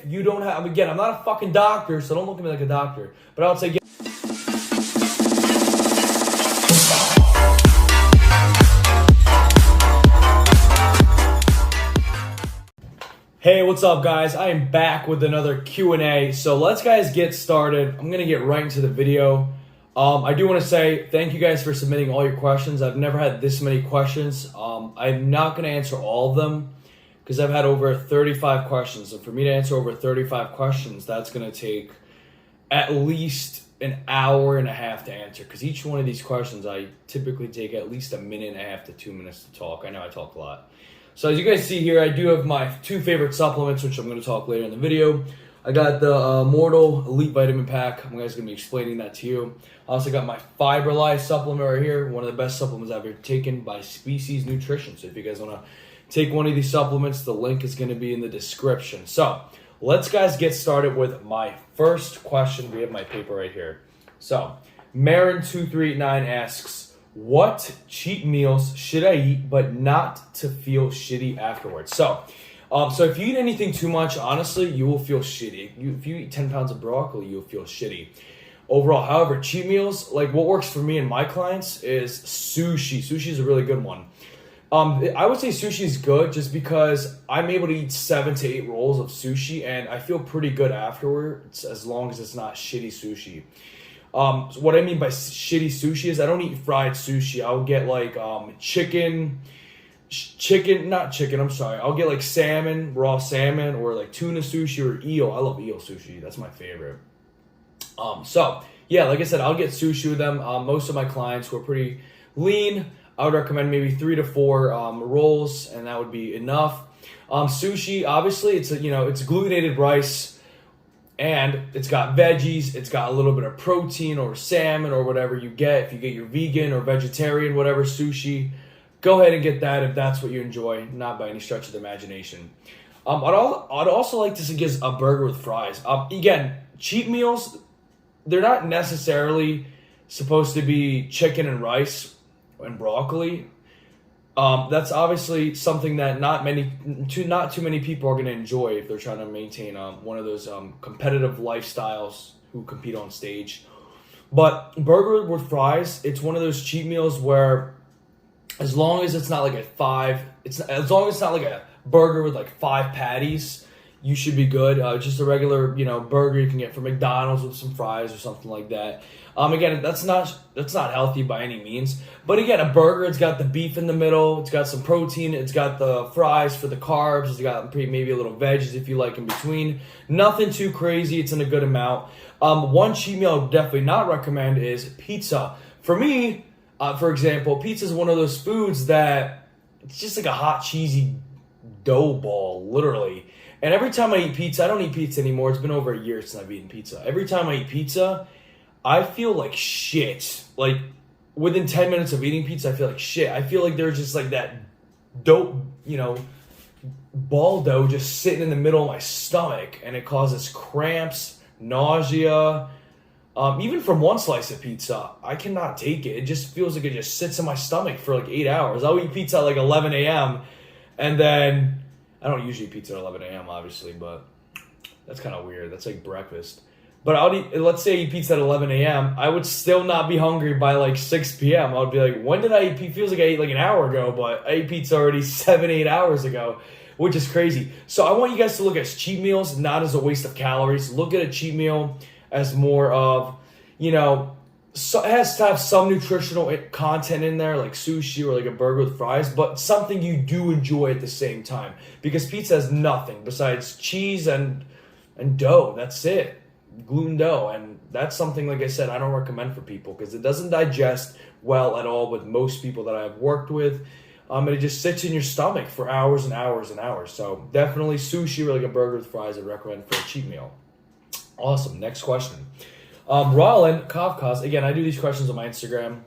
you don't have, again, I'm not a fucking doctor, so don't look at me like a doctor, but I would say, hey, what's up, guys? I am back with another Q&A. So let's guys get started. I'm going to get right into the video. I do want to say thank you guys for submitting all your questions. I've never had this many questions. I'm not going to answer all of them because I've had over 35 questions. And for me to answer over 35 questions, that's going to take at least an hour and a half to answer, because each one of these questions I typically take at least a minute and a half to 2 minutes to talk. I know I talk a lot. So as you guys see here, I do have my two favorite supplements, which I'm going to talk later in the video. I got the Mortal Elite Vitamin Pack. I'm guys going to be explaining that to you. I also got my Fiber Life supplement right here, one of the best supplements I've ever taken by Species Nutrition. So if you guys want to take one of these supplements, the link is going to be in the description. So let's guys get started with my first question. We have my paper right here. So Marin2389 asks, what cheat meals should I eat but not to feel shitty afterwards? So if you eat anything too much, honestly, you will feel shitty. If you eat 10 pounds of broccoli, you'll feel shitty overall. However, cheat meals, like what works for me and my clients is sushi. Sushi is a really good one. I would say sushi is good just because I'm able to eat 7 to 8 rolls of sushi and I feel pretty good afterwards, as long as it's not shitty sushi. So what I mean by shitty sushi is I don't eat fried sushi. I'll get like I'll get like salmon, raw salmon, or like tuna sushi or eel. I love eel sushi. That's my favorite. So yeah, like I said, I'll get sushi with them. Most of my clients who are pretty lean, I would recommend maybe 3 to 4 rolls, and that would be enough. Sushi, obviously, it's glutenated rice. And it's got veggies, it's got a little bit of protein or salmon or whatever you get. If you get your vegan or vegetarian, whatever sushi, go ahead and get that if that's what you enjoy, not by any stretch of the imagination. I'd also like to suggest a burger with fries. Again, cheat meals, they're not necessarily supposed to be chicken and rice and broccoli. That's obviously something that not too many people are going to enjoy if they're trying to maintain one of those competitive lifestyles who compete on stage. But burger with fries, it's one of those cheat meals where as long as it's not like as long as it's not like a burger with like 5 patties, you should be good. Just a regular, burger you can get from McDonald's with some fries or something like that. Again, that's not healthy by any means. But again, a burger, it's got the beef in the middle, it's got some protein, it's got the fries for the carbs, it's got maybe a little veggies if you like in between. Nothing too crazy, it's in a good amount. One cheat meal I would definitely not recommend is pizza. For me, for example, pizza is one of those foods that it's just like a hot, cheesy dough ball, literally. And every time I eat pizza, I don't eat pizza anymore. It's been over a year since I've eaten pizza. Every time I eat pizza, I feel like shit. Like, within 10 minutes of eating pizza, I feel like shit. I feel like there's just like that dope, ball dough just sitting in the middle of my stomach, and it causes cramps, nausea. Even from one slice of pizza, I cannot take it. It just feels like it just sits in my stomach for like 8 hours. I'll eat pizza at like 11 a.m. and then I don't usually eat pizza at 11 a.m. obviously, but that's kind of weird. That's like breakfast. But let's say I eat pizza at 11 a.m. I would still not be hungry by like 6 p.m. I would be like, when did I eat pizza? Feels like I ate like an hour ago, but I ate pizza already 7-8 hours ago, which is crazy. So I want you guys to look at cheat meals not as a waste of calories. Look at a cheat meal as more of, so it has to have some nutritional content in there, like sushi or like a burger with fries, but something you do enjoy at the same time. Because pizza has nothing besides cheese and dough. That's it. Gluten dough. And that's something, like I said, I don't recommend for people because it doesn't digest well at all with most people that I've worked with. And it just sits in your stomach for hours and hours and hours. So definitely sushi or like a burger with fries I'd recommend for a cheat meal. Awesome. Next question. Roland Kafkas, again, I do these questions on my Instagram.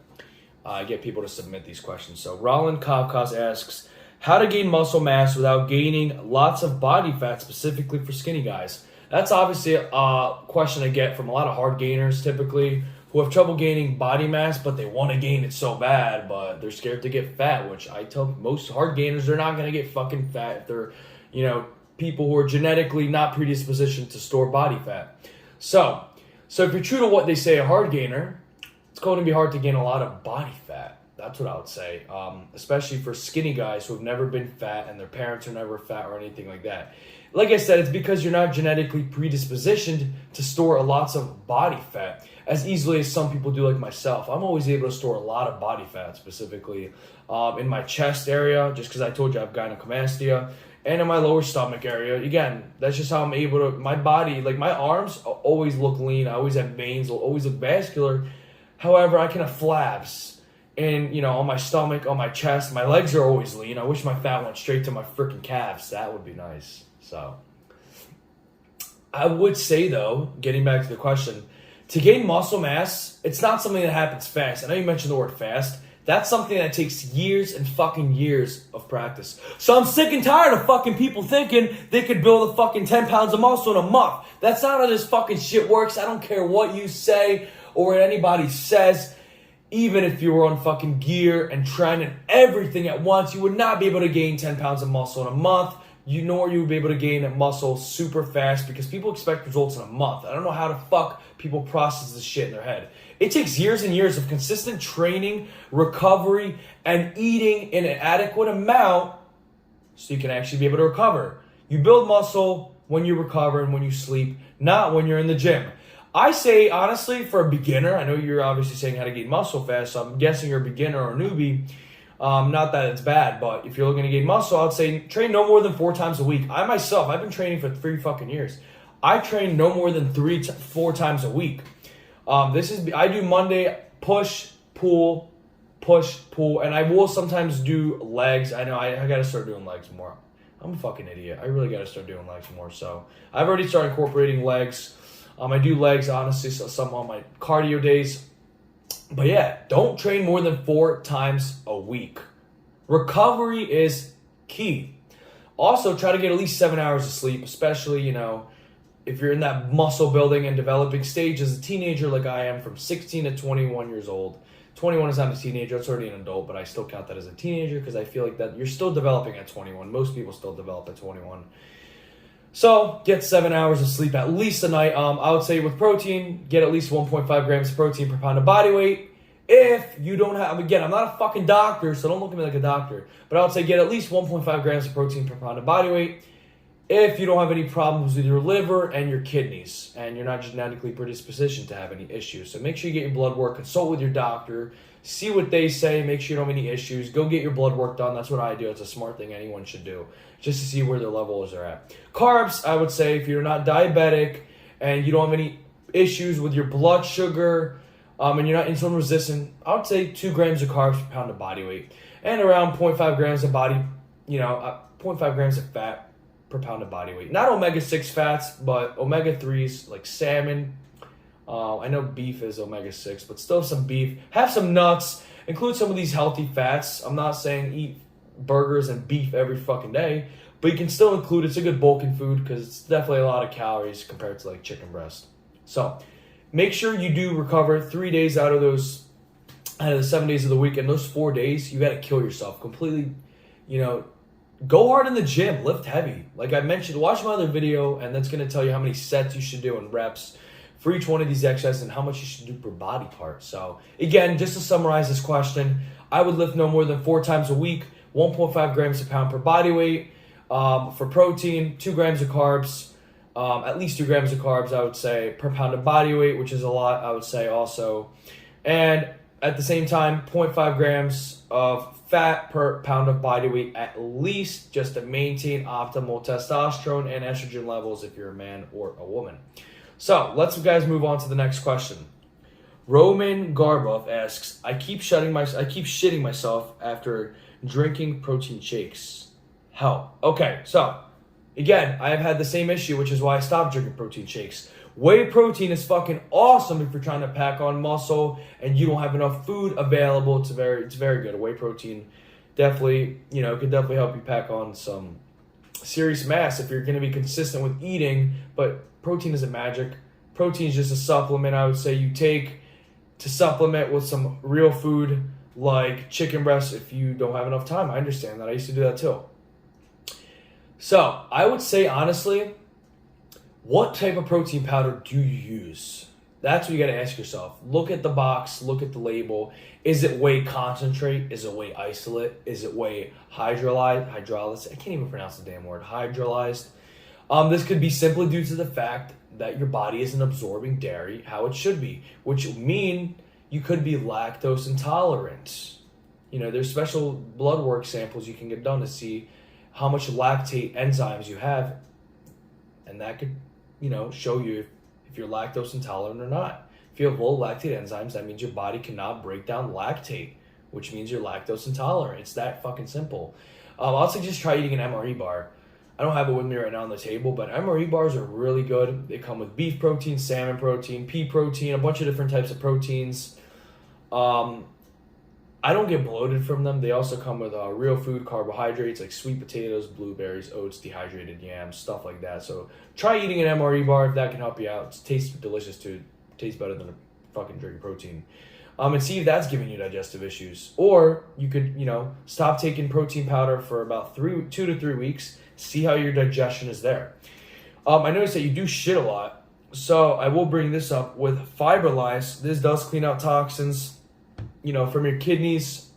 I get people to submit these questions. So Roland Kafkas asks, how to gain muscle mass without gaining lots of body fat, specifically for skinny guys? That's obviously a question I get from a lot of hard gainers typically who have trouble gaining body mass, but they want to gain it so bad, but they're scared to get fat, which I tell most hard gainers they're not going to get fucking fat if they're, people who are genetically not predispositioned to store body fat. So if you're true to what they say, a hard gainer, it's going to be hard to gain a lot of body fat. That's what I would say, especially for skinny guys who have never been fat and their parents are never fat or anything like that. Like I said, it's because you're not genetically predispositioned to store lots of body fat as easily as some people do, like myself. I'm always able to store a lot of body fat, specifically in my chest area, just because I told you I have gynecomastia, and in my lower stomach area. Again, that's just how I'm able to, my body, like my arms always look lean. I always have veins, always look vascular. However, I can have flabs. And, on my stomach, on my chest, my legs are always lean. I wish my fat went straight to my freaking calves. That would be nice. So, I would say, though, getting back to the question, to gain muscle mass, it's not something that happens fast. I know you mentioned the word fast. That's something that takes years and fucking years of practice. So I'm sick and tired of fucking people thinking they could build a fucking 10 pounds of muscle in a month. That's not how this fucking shit works. I don't care what you say or what anybody says. Even if you were on fucking gear and training everything at once, you would not be able to gain 10 pounds of muscle in a month. Nor you would be able to gain a muscle super fast because people expect results in a month. I don't know how the fuck people process this shit in their head. It takes years and years of consistent training, recovery, and eating in an adequate amount so you can actually be able to recover. You build muscle when you recover and when you sleep, not when you're in the gym. I say, honestly, for a beginner, I know you're obviously saying how to gain muscle fast, so I'm guessing you're a beginner or a newbie. Not that it's bad, but if you're looking to gain muscle, I'd say train no more than 4 times a week. I myself, I've been training for 3 fucking years. I train no more than 4 times a week. I do Monday push, pull, and I will sometimes do legs. I know I gotta start doing legs more. I'm a fucking idiot. I really gotta start doing legs more. So I've already started incorporating legs. I do legs, honestly, so some on my cardio days. But yeah, don't train more than 4 times a week. Recovery is key. Also, try to get at least 7 hours of sleep, especially, if you're in that muscle building and developing stage as a teenager like I am, from 16 to 21 years old. 21 is not a teenager, it's already an adult, but I still count that as a teenager because I feel like that you're still developing at 21. Most people still develop at 21. So, get 7 hours of sleep at least a night. I would say with protein, get at least 1.5 grams of protein per pound of body weight. If you don't have, again, I'm not a fucking doctor, so don't look at me like a doctor, but I would say get at least 1.5 grams of protein per pound of body weight if you don't have any problems with your liver and your kidneys, and you're not genetically predispositioned to have any issues. So make sure you get your blood work, consult with your doctor, see what they say, make sure you don't have any issues, go get your blood work done. That's what I do. It's a smart thing anyone should do, just to see where their levels are at. Carbs, I would say, if you're not diabetic and you don't have any issues with your blood sugar, and you're not insulin resistant, I would say 2 grams of carbs per pound of body weight, and around 0.5 grams of 0.5 grams of fat per pound of body weight. Not omega-6 fats, but omega-3s like salmon. I know beef is omega-6, but still some beef. Have some nuts. Include some of these healthy fats. I'm not saying eat burgers and beef every fucking day, but you can still include, it's a good bulking food because it's definitely a lot of calories compared to like chicken breast. So make sure you do recover 3 days out of the 7 days of the week, and those 4 days, you got to kill yourself completely, go hard in the gym, lift heavy. Like I mentioned, watch my other video, and that's going to tell you how many sets you should do and reps for each one of these exercises and how much you should do per body part. So again, just to summarize this question, I would lift no more than 4 times a week, 1.5 grams per pound per body weight. For protein, 2 grams of carbs, at least 2 grams of carbs, I would say, per pound of body weight, which is a lot, I would say also. And at the same time, 0.5 grams of fat per pound of body weight at least, just to maintain optimal testosterone and estrogen levels if you're a man or a woman. So let's guys move on to the next question. Roman Garbov asks, I keep shitting myself after drinking protein shakes. Help. Okay, so again, I have had the same issue, which is why I stopped drinking protein shakes. Whey protein is fucking awesome if you're trying to pack on muscle and you don't have enough food available. It's very good. Whey protein definitely, could definitely help you pack on some serious mass if you're going to be consistent with eating. But protein isn't magic. Protein is just a supplement, I would say, you take to supplement with some real food like chicken breast if you don't have enough time. I understand that. I used to do that too. So I would say, honestly, what type of protein powder do you use? That's what you got to ask yourself. Look at the box, look at the label. Is it whey concentrate? Is it whey isolate? Is it whey hydrolyzed? I can't even pronounce the damn word. Hydrolyzed. This could be simply due to the fact that your body isn't absorbing dairy how it should be, which would mean you could be lactose intolerant. You know, there's special blood work samples you can get done to see how much lactate enzymes you have, and that could, you know, show you if you're lactose intolerant or not. If you have low lactate enzymes, that means your body cannot break down lactate, which means you're lactose intolerant. It's that fucking simple. I'll suggest try eating an MRE bar. I don't have it with me right now on the table, but MRE bars are really good. They come with beef protein, salmon protein, pea protein, a bunch of different types of proteins. I don't get bloated from them. They also come with real food carbohydrates like sweet potatoes, blueberries, oats, dehydrated yams, stuff like that. So try eating an MRE bar if that can help you out. It tastes delicious too. It tastes better than a fucking drink of protein. And see if that's giving you digestive issues. Or you could, you know, stop taking protein powder for about 2 to 3 weeks. See how your digestion is there. I noticed that you do shit a lot. So I will bring this up with Fiberlyze. This does clean out toxins, you know, from your kidneys.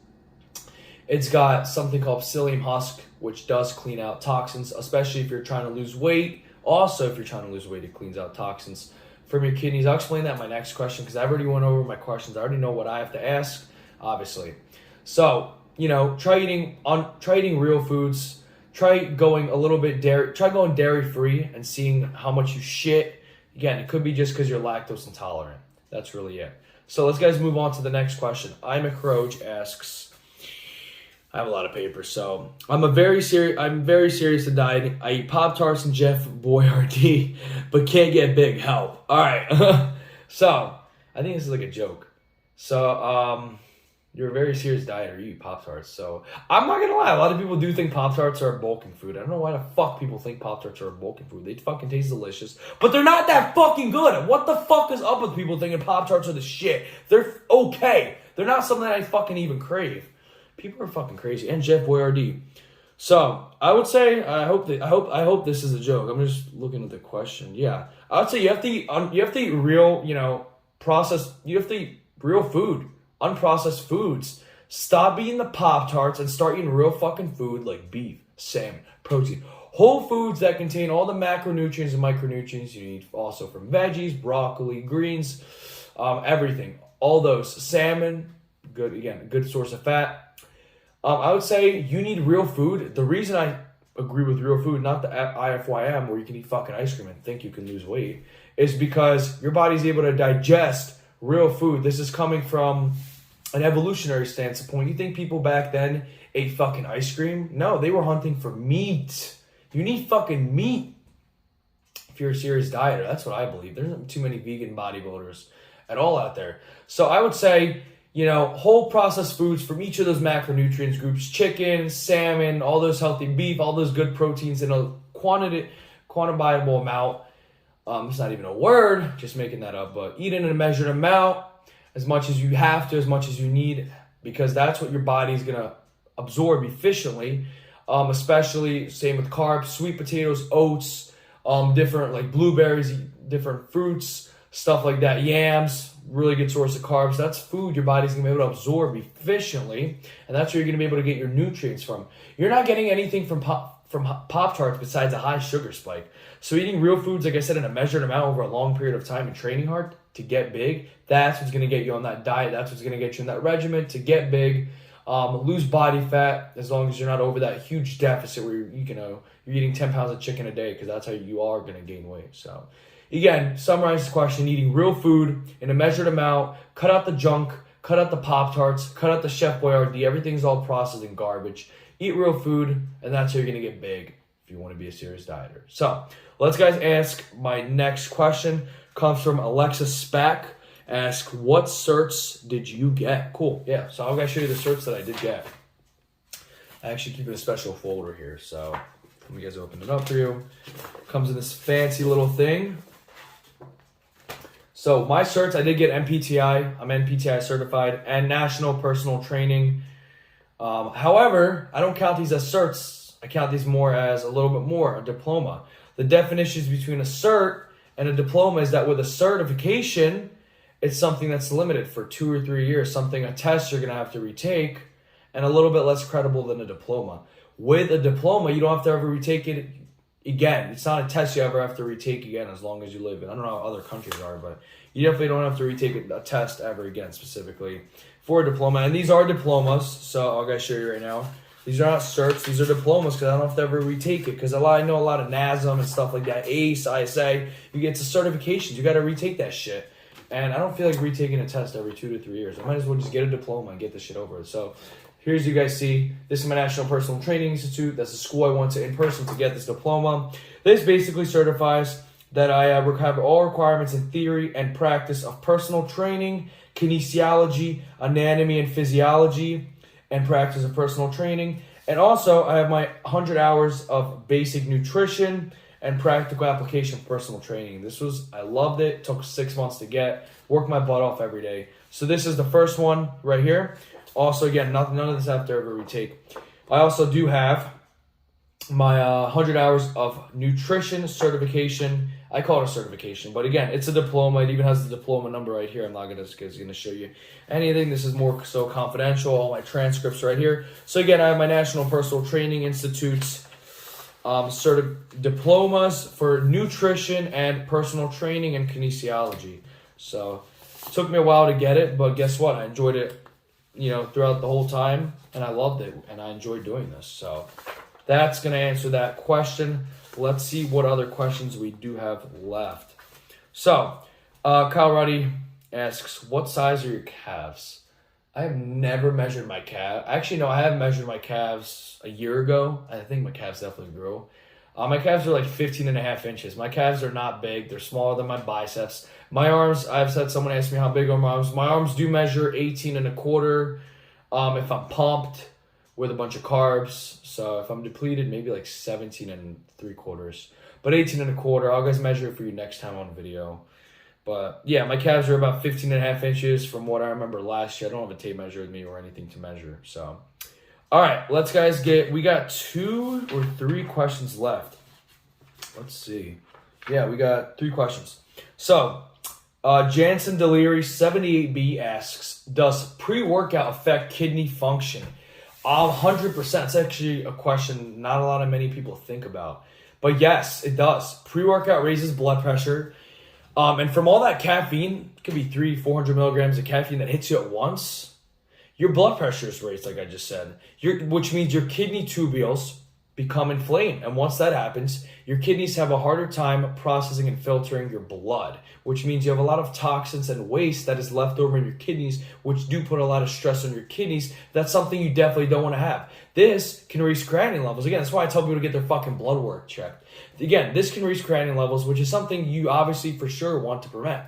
It's got something called psyllium husk, which does clean out toxins, especially if you're trying to lose weight. Also, if you're trying to lose weight, it cleans out toxins from your kidneys. I'll explain that in my next question because I've already went over my questions. I already know what I have to ask, obviously. So, you know, try eating real foods. Try going a little bit going dairy free and seeing how much you shit. Again, it could be just because you're lactose intolerant. That's really it. So let's guys move on to the next question. I'm a Croge asks, I have a lot of papers, so I'm very serious to dieting. I eat Pop-Tarts and Jeff Boyardee, but can't get big. Help. All right. So I think this is like a joke. So you're a very serious dieter. You eat Pop-Tarts. So I'm not gonna lie, a lot of people do think Pop-Tarts are a bulking food. I don't know why the fuck people think Pop-Tarts are a bulking food. They fucking taste delicious, but they're not that fucking good. What the fuck is up with people thinking Pop-Tarts are the shit? They're okay. They're not something that I fucking even crave. People are fucking crazy. And Jeff Boyardee. So I would say I hope this is a joke. I'm just looking at the question. Yeah, I would say you have to eat real, you know, processed. You have to eat real food. Unprocessed foods. Stop eating the Pop-Tarts and start eating real fucking food like beef, salmon, protein. Whole foods that contain all the macronutrients and micronutrients you need also from veggies, broccoli, greens, everything. All those. Salmon, good, again, a good source of fat. I would say you need real food. The reason I agree with real food, not the IFYM where you can eat fucking ice cream and think you can lose weight, is because your body's able to digest real food. This is coming from an evolutionary standpoint. You think people back then ate fucking ice cream? No, they were hunting for meat. You need fucking meat if you're a serious dieter. That's what I believe. There's not too many vegan bodybuilders at all out there. So I would say, you know, whole processed foods from each of those macronutrients groups, chicken, salmon, all those healthy beef, all those good proteins in a quantifiable amount. It's not even a word, just making that up, but eat in a measured amount, as much as you have to, as much as you need, because that's what your body's going to absorb efficiently, especially same with carbs, sweet potatoes, oats, different like blueberries, different fruits, stuff like that, yams, really good source of carbs. That's food your body's going to be able to absorb efficiently, and that's where you're going to be able to get your nutrients from. You're not getting anything from Pop-Tarts besides a high sugar spike. So eating real foods, like I said, in a measured amount over a long period of time and training hard to get big, that's what's going to get you on that diet. That's what's going to get you in that regimen to get big, lose body fat, as long as you're not over that huge deficit where you're eating 10 pounds of chicken a day, because that's how you are going to gain weight. So again, summarize the question: eating real food in a measured amount, cut out the junk, cut out the Pop-Tarts, cut out the Chef Boyardee. Everything's all processed and garbage. Eat real food, and that's how you're going to get big if you want to be a serious dieter. So let's guys ask my next question. Comes from Alexa Spack. Ask, what certs did you get? Cool. Yeah. So I'll guys show you the certs that I did get. I actually keep it in a special folder here. So let me guys open it up for you. Comes in this fancy little thing. So my certs, I did get MPTI. I'm MPTI certified and National Personal Training. However, I don't count these as certs. I count these more as a little bit more, a diploma. The definitions between a cert and a diploma is that with a certification, it's something that's limited for 2 or 3 years, something, a test you're going to have to retake, and a little bit less credible than a diploma. With a diploma, you don't have to ever retake it again. It's not a test you ever have to retake again as long as you live in. I don't know how other countries are, but you definitely don't have to retake a test ever again specifically for a diploma. And these are diplomas, so I'll show you right now. These are not certs, these are diplomas because I don't have to ever retake it. Because I know a lot of NASM and stuff like that, ACE, ISA, you get to certifications, you got to retake that shit. And I don't feel like retaking a test every 2 to 3 years. I might as well just get a diploma and get this shit over it. So here's you guys see, this is my National Personal Training Institute. That's the school I went to in person to get this diploma. This basically certifies that I have all requirements in theory and practice of personal training, kinesiology, anatomy and physiology, and practice of personal training. And also, I have my 100 hours of basic nutrition and practical application of personal training. I loved it. Took 6 months to get. Worked my butt off every day. So this is the first one right here. Also, again, none of this I have to ever retake. I also do have my 100 hours of nutrition certification. I call it a certification, but again, it's a diploma. It even has the diploma number right here. I'm not going to show you anything. This is more so confidential. All my transcripts right here. So again, I have my National Personal Training Institute's diplomas for nutrition and personal training and kinesiology. So it took me a while to get it, but guess what? I enjoyed it, throughout the whole time, and I loved it, and I enjoyed doing this. So that's going to answer that question. Let's see what other questions we do have left. So, Kyle Ruddy asks, what size are your calves? I have never measured my calves. Actually, no, I have measured my calves a year ago. I think my calves definitely grew. My calves are like 15 and a half inches. My calves are not big. They're smaller than my biceps. My arms, I've said, someone asked me how big are my arms. My arms do measure 18 and a quarter if I'm pumped with a bunch of carbs. So if I'm depleted, maybe like 17 and 3/4. But 18 and a quarter, I'll guys measure it for you next time on video. But yeah, my calves are about 15 and a half inches from what I remember last year. I don't have a tape measure with me or anything to measure. So, all right, let's guys we got 2 or 3 questions left. Let's see. Yeah, we got 3 questions. So, Jansen Deliri 78B asks, does pre-workout affect kidney function? 100%. It's actually a question not a lot of many people think about. But yes, it does. Pre-workout raises blood pressure. And from all that caffeine, it could be 300-400 milligrams of caffeine that hits you at once, your blood pressure is raised, like I just said. Which means your kidney tubules become inflamed. And once that happens, your kidneys have a harder time processing and filtering your blood, which means you have a lot of toxins and waste that is left over in your kidneys, which do put a lot of stress on your kidneys. That's something you definitely don't want to have. This can raise creatinine levels. Again, that's why I tell people to get their fucking blood work checked. Again, this can raise creatinine levels, which is something you obviously for sure want to prevent.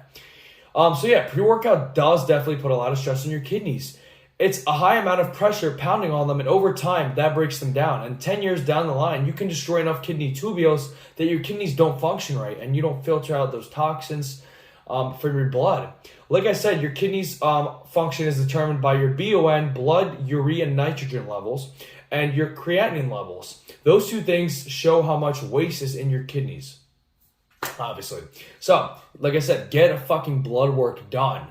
So yeah, pre-workout does definitely put a lot of stress on your kidneys. It's a high amount of pressure pounding on them, and over time, that breaks them down. And 10 years down the line, you can destroy enough kidney tubules that your kidneys don't function right, and you don't filter out those toxins from your blood. Like I said, your kidneys function is determined by your BUN, blood urea nitrogen levels, and your creatinine levels. Those 2 things show how much waste is in your kidneys, obviously. So, like I said, get a fucking blood work done.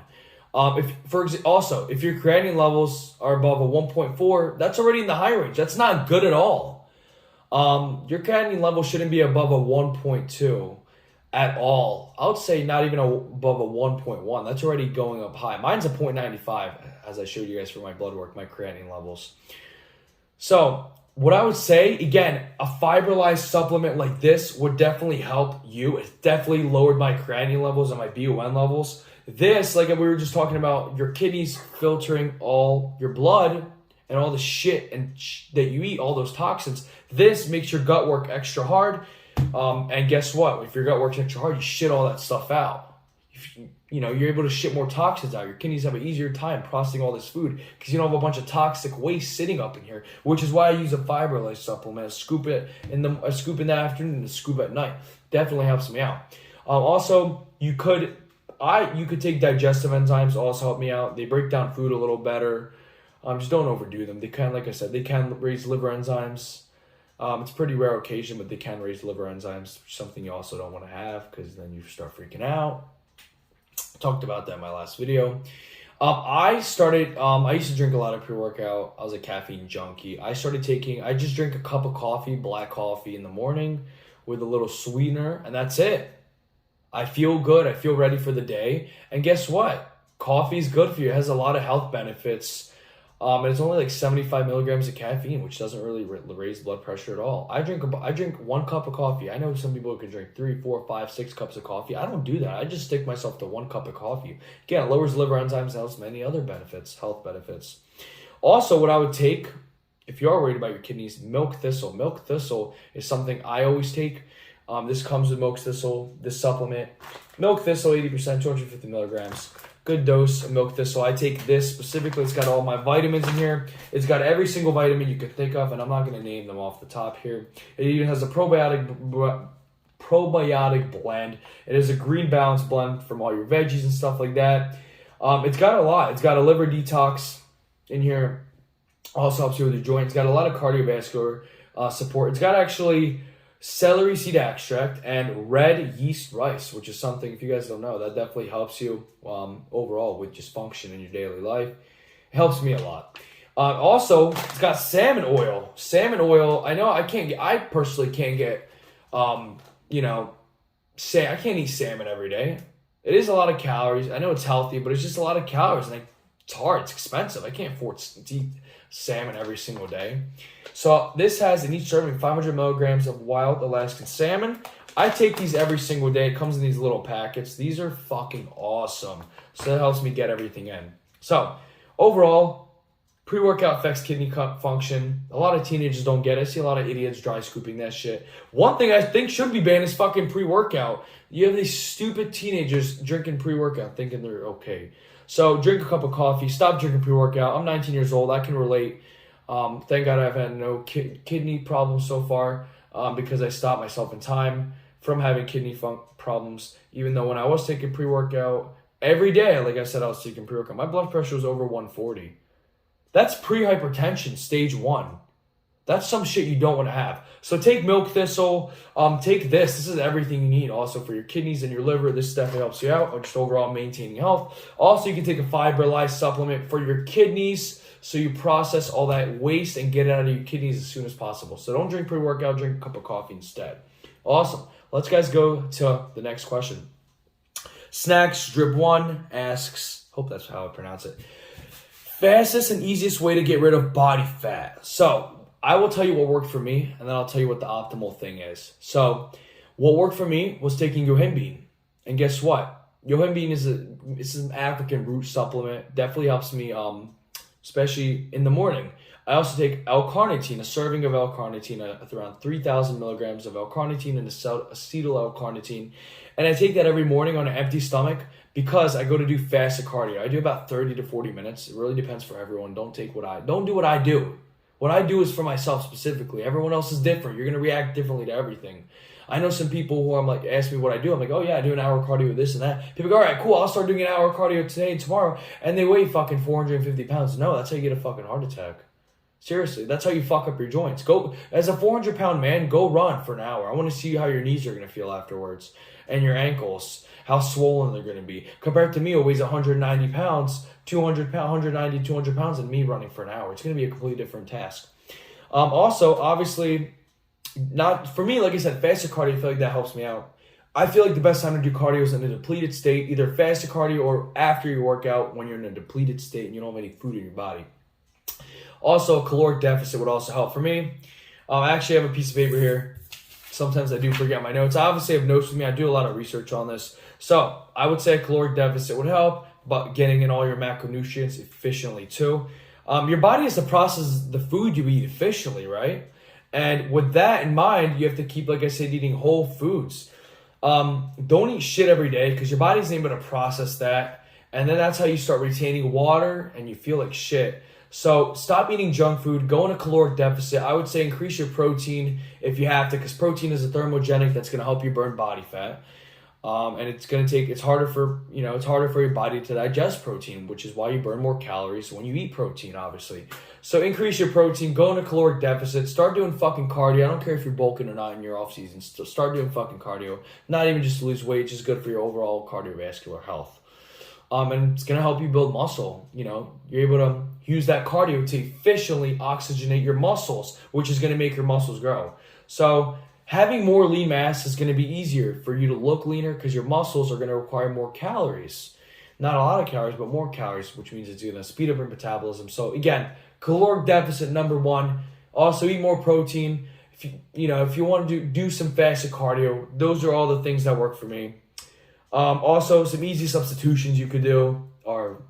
If your creatinine levels are above a 1.4, that's already in the high range. That's not good at all. Your creatinine level shouldn't be above a 1.2 at all. I would say not even above a 1.1. That's already going up high. Mine's a 0.95, as I showed you guys for my blood work, my creatinine levels. So what I would say, again, a fibrillized supplement like this would definitely help you. It definitely lowered my creatinine levels and my BUN levels. This, like we were just talking about, your kidneys filtering all your blood and all the shit that you eat, all those toxins. This makes your gut work extra hard. And guess what? If your gut works extra hard, you shit all that stuff out. You're able to shit more toxins out. Your kidneys have an easier time processing all this food because you don't have a bunch of toxic waste sitting up in here, which is why I use a fibrillized supplement. A scoop in the afternoon and a scoop at night. Definitely helps me out. Also, you could take digestive enzymes, also help me out. They break down food a little better. Just don't overdo them. They can, like I said, they can raise liver enzymes. It's a pretty rare occasion, but they can raise liver enzymes, something you also don't want to have because then you start freaking out. Talked about that in my last video. I used to drink a lot of pre-workout. I was a caffeine junkie. I just drink a cup of coffee, black coffee in the morning with a little sweetener, and that's it. I feel good. I feel ready for the day. And guess what? Coffee is good for you. It has a lot of health benefits. And it's only like 75 milligrams of caffeine, which doesn't really raise blood pressure at all. I drink 1 cup of coffee. I know some people can drink 3, 4, 5, 6 cups of coffee. I don't do that. I just stick myself to 1 cup of coffee. Again, it lowers liver enzymes, helps many other benefits, health benefits. Also, what I would take, if you are worried about your kidneys, milk thistle. Milk thistle is something I always take. This comes with milk thistle, this supplement. Milk thistle, 80%, 250 milligrams. Good dose of milk thistle. I take this specifically. It's got all my vitamins in here. It's got every single vitamin you could think of, and I'm not going to name them off the top here. It even has a probiotic blend. It is a green balanced blend from all your veggies and stuff like that. It's got a lot. It's got a liver detox in here. Also helps you with your joints. It's got a lot of cardiovascular support. It's got actually celery seed extract and red yeast rice, which is something, if you guys don't know, that definitely helps you overall with just function in your daily life. It helps me a lot. Also, it's got salmon oil. Salmon oil, I personally can't get, I can't eat salmon every day. It is a lot of calories. I know it's healthy, but it's just a lot of calories, and it's hard. It's expensive. I can't afford to eat salmon every single day. So this has in each serving 500 milligrams of wild Alaskan salmon. I take these every single day. It comes in these little packets. These are fucking awesome. So that helps me get everything in. So overall, pre-workout affects kidney function. A lot of teenagers don't get it. I see a lot of idiots dry scooping that shit. One thing I think should be banned is fucking pre-workout. You have these stupid teenagers drinking pre-workout thinking they're okay. So drink a cup of coffee. Stop drinking pre-workout. I'm 19 years old. I can relate. Thank God I've had no kidney problems so far because I stopped myself in time from having kidney problems. Even though when I was taking pre-workout every day, like I said, I was taking pre-workout. My blood pressure was over 140. That's pre-hypertension, stage 1. That's some shit you don't want to have. So take milk thistle. Take this. This is everything you need also for your kidneys and your liver. This definitely helps you out, or just overall maintaining health. Also, you can take a fibrillized supplement for your kidneys so you process all that waste and get it out of your kidneys as soon as possible. So don't drink pre-workout. Drink a cup of coffee instead. Awesome. Let's guys go to the next question. Snacks Drip 1 asks, hope that's how I pronounce it. Fastest and easiest way to get rid of body fat. So I will tell you what worked for me, and then I'll tell you what the optimal thing is. So what worked for me was taking yohimbine. And guess what? Yohimbine is an African root supplement. Definitely helps me, especially in the morning. I also take L-carnitine, a serving of L-carnitine, with around 3,000 milligrams of L-carnitine and acetyl L-carnitine. And I take that every morning on an empty stomach because I go to do fasted cardio. I do about 30 to 40 minutes. It really depends for everyone. Don't do what I do. What I do is for myself specifically. Everyone else is different. You're going to react differently to everything. I know some people who I'm like, ask me what I do. I'm like, oh yeah, I do an hour cardio with this and that. People go, all right, cool. I'll start doing an hour cardio today and tomorrow. And they weigh fucking 450 pounds. No, that's how you get a fucking heart attack. Seriously, that's how you fuck up your joints. Go, as a 400-pound man, go run for an hour. I want to see how your knees are going to feel afterwards and your ankles, how swollen they're going to be. Compared to me, who weighs 190 pounds, 190, 200 pounds, and me running for an hour. It's going to be a completely different task. Also, obviously, not for me, like I said, fasted cardio, I feel like that helps me out. I feel like the best time to do cardio is in a depleted state, either fasted cardio or after your workout when you're in a depleted state and you don't have any food in your body. Also, a caloric deficit would also help for me. I actually have a piece of paper here. Sometimes I do forget my notes. I obviously have notes with me. I do a lot of research on this. So I would say a caloric deficit would help, but getting in all your macronutrients efficiently too. Your body has to process the food you eat efficiently, right? And with that in mind, you have to keep, like I said, eating whole foods. Don't eat shit every day because your body's able to process that. And then that's how you start retaining water and you feel like shit. So stop eating junk food, go in a caloric deficit. I would say increase your protein if you have to, because protein is a thermogenic that's going to help you burn body fat. And it's harder for your body to digest protein, which is why you burn more calories when you eat protein, obviously. So increase your protein, go in a caloric deficit, start doing fucking cardio. I don't care if you're bulking or not in your off season. Start doing fucking cardio. Not even just to lose weight, just good for your overall cardiovascular health. And it's going to help you build muscle. You're able to use that cardio to efficiently oxygenate your muscles, which is going to make your muscles grow. So having more lean mass is going to be easier for you to look leaner because your muscles are going to require more calories. Not a lot of calories, but more calories, which means it's going to speed up your metabolism. So again, caloric deficit number one. Also eat more protein. If you want to do some fasted cardio, those are all the things that work for me. Also, some easy substitutions you could do are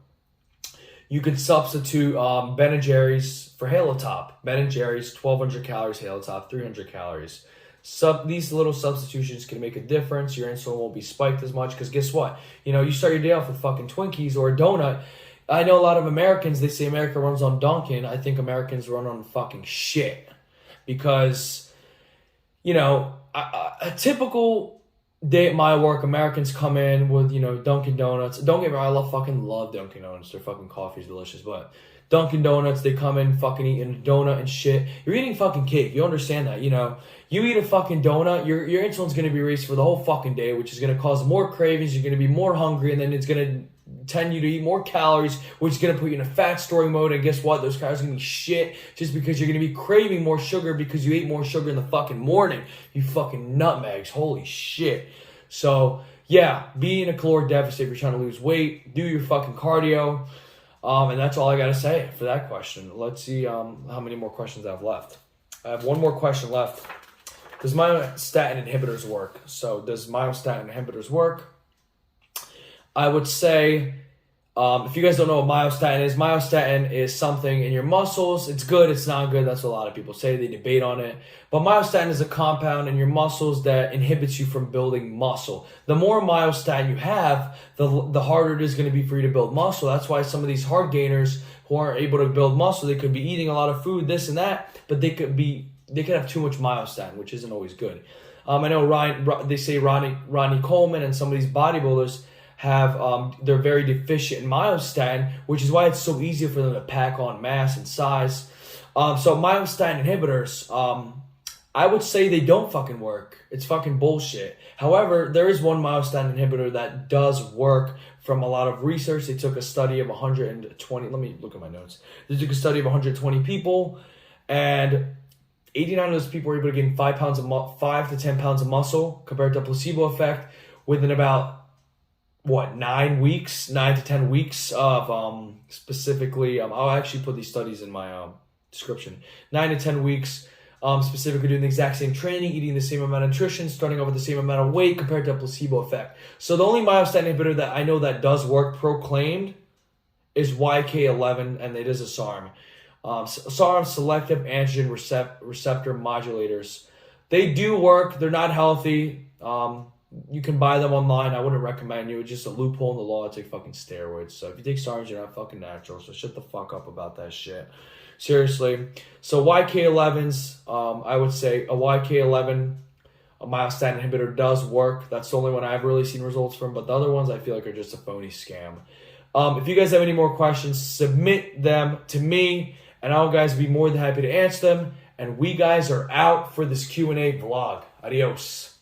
you could substitute Ben & Jerry's for Halo Top. Ben & Jerry's, 1,200 calories, Halo Top, 300 calories. These little substitutions can make a difference. Your insulin won't be spiked as much because guess what? You start your day off with fucking Twinkies or a donut. I know a lot of Americans, they say America runs on Dunkin'. I think Americans run on fucking shit because, a typical day at my work, Americans come in with, Dunkin' Donuts. Don't get me wrong, I fucking love Dunkin' Donuts. Their fucking coffee's delicious, but Dunkin' Donuts, they come in fucking eating a donut and shit. You're eating fucking cake. You understand that, You eat a fucking donut, your insulin's going to be raised for the whole fucking day, which is going to cause more cravings. You're going to be more hungry, and then it's going to tend you to eat more calories, which is going to put you in a fat storing mode. And guess what? Those calories are going to be shit just because you're going to be craving more sugar because you ate more sugar in the fucking morning. You fucking nutmegs. Holy shit. So, yeah, be in a caloric deficit if you're trying to lose weight. Do your fucking cardio. And that's all I got to say for that question. Let's see how many more questions I have left. I have one more question left. Does myostatin inhibitors work? So, does myostatin inhibitors work? I would say, if you guys don't know what myostatin is something in your muscles. It's good, it's not good. That's what a lot of people say. They debate on it. But myostatin is a compound in your muscles that inhibits you from building muscle. The more myostatin you have, the harder it is going to be for you to build muscle. That's why some of these hard gainers who aren't able to build muscle, they could be eating a lot of food, this and that, but they could have too much myostatin, which isn't always good. I know they say Ronnie Coleman and some of these bodybuilders they're very deficient in myostatin, which is why it's so easy for them to pack on mass and size. So myostatin inhibitors, I would say they don't fucking work. It's fucking bullshit. However, there is one myostatin inhibitor that does work from a lot of research. They took a study of 120, let me look at my notes. They took a study of 120 people, and 89 of those people were able to gain 5 to 10 pounds of muscle compared to a placebo effect within about 9 to 10 weeks of specifically, I'll actually put these studies in my description. 9 to 10 weeks, specifically doing the exact same training, eating the same amount of nutrition, starting off with the same amount of weight compared to a placebo effect. So the only myostatin inhibitor that I know that does work proclaimed is YK11, and it is a SARM. SARM, selective androgen receptor modulators. They do work. They're not healthy. You can buy them online. I wouldn't recommend you. It's just a loophole in the law to take fucking steroids. So if you take SARMs, you're not fucking natural. So shut the fuck up about that shit. Seriously. So YK11s, I would say a YK11, a myostatin inhibitor does work. That's the only one I've really seen results from. But the other ones I feel like are just a phony scam. If you guys have any more questions, submit them to me, and I'll guys be more than happy to answer them. And we guys are out for this Q&A vlog. Adios.